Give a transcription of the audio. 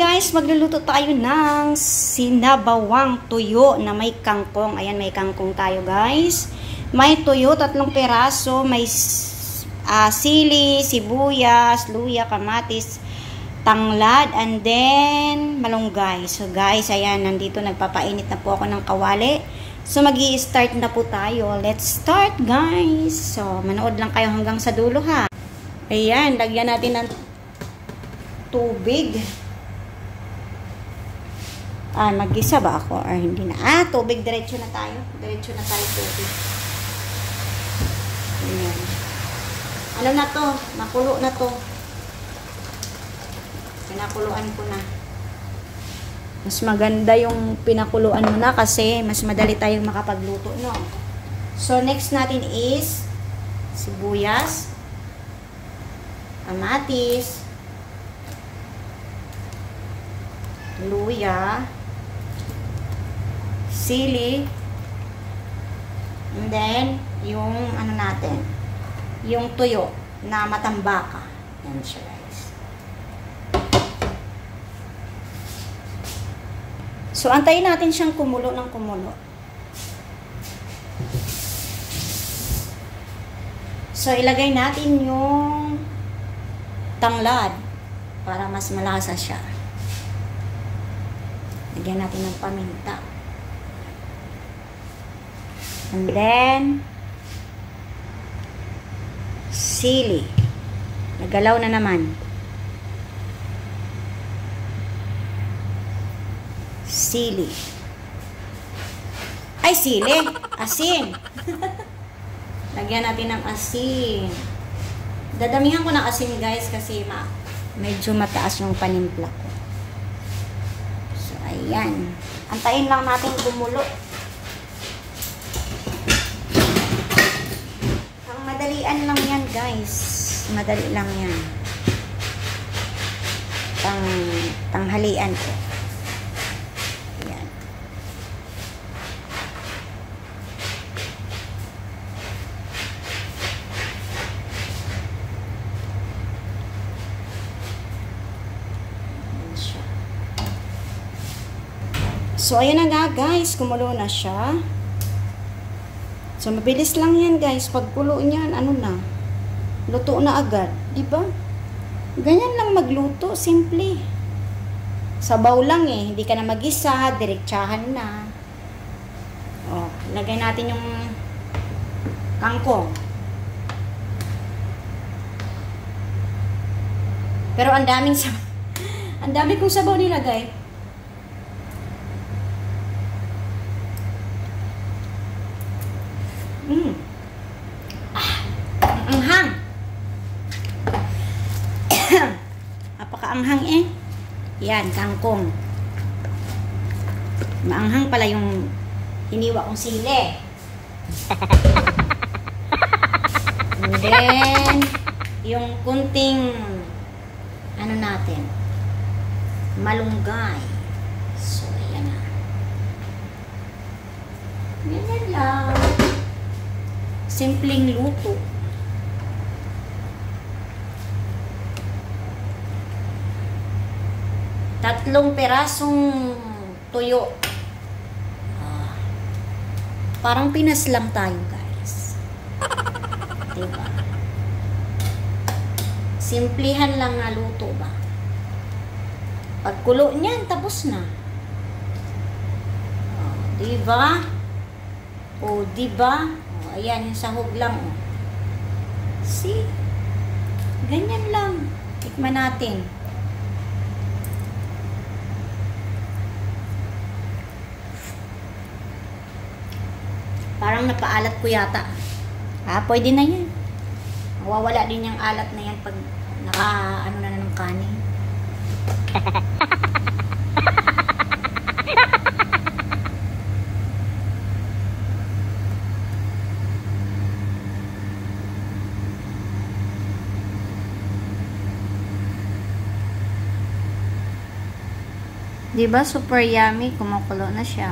guys, magluluto tayo ng sinabawang tuyo na may kangkong. Ayan, may kangkong tayo guys. May tuyo, 3 peraso. May sili, sibuyas, luya, kamatis, tanglad, and then malunggay. So guys, ayan, nandito nagpapainit na po ako ng kawali. So magi-start na po tayo. Let's start guys. So manood lang kayo hanggang sa dulo ha. Ayan, lagyan natin ng tubig. Mag-isa ba ako or hindi na? Tubig, diretso na tayo. Diretso na tayo tubig. Ayan. Ano na to? Nakulo na to. Pinakuluan ko na. Mas maganda yung pinakuluan mo na kasi mas madali tayong makapagluto, no? So, next natin is sibuyas, kamatis, luya, sili, and then yung ano natin, yung tuyo na matambaka. Yan siya guys. So antayin natin siyang kumulo ng kumulo. So ilagay natin yung tanglad para mas malasa siya. Lagyan natin ng paminta. And then, sili. Nagalaw na naman. Sili. Ay, sili. Asin. Lagyan natin ng asin. Dadamihan ko ng asin guys kasi medyo mataas yung panimpla ko. So, ayan. Antayin lang natin kumulo. Madalian lang yan guys. Madali lang yan. Tanghalian ko. Ayan. Ayan siya. So ayan na nga guys. Kumulo na siya. So, mabilis lang yan, guys. Pagkulo niyan, ano na, luto na agad. Diba? Ganyan lang magluto. Simple. Sabaw lang eh. Hindi ka na mag-isa. Diretsahan na. O, lagay natin yung kangkong. Pero ang daming sabaw. Ang dami kong sabaw nilagay. Anghang. Apaka-anghang eh. Yan, kangkong. Maanghang pala yung hiniwa kong sili. And then, yung kunting ano natin, malunggay. So, yan na. Ganyan lang. Simpleng luto. Tatlong perasong tuyo. Parang Pinas lang tayo, guys. Diba? Simplihan lang na luto ba? Pagkulo niyan, tapos na. Diba? Diba? Ayan, yung sahog lang. See? Ganyan lang. Tikman natin. Parang napaalat ko yata. Pwede na yan. Mawawala din yung alat na yan pag naka-ano na ng kanin. Diba super yummy? Kumukulo na siya.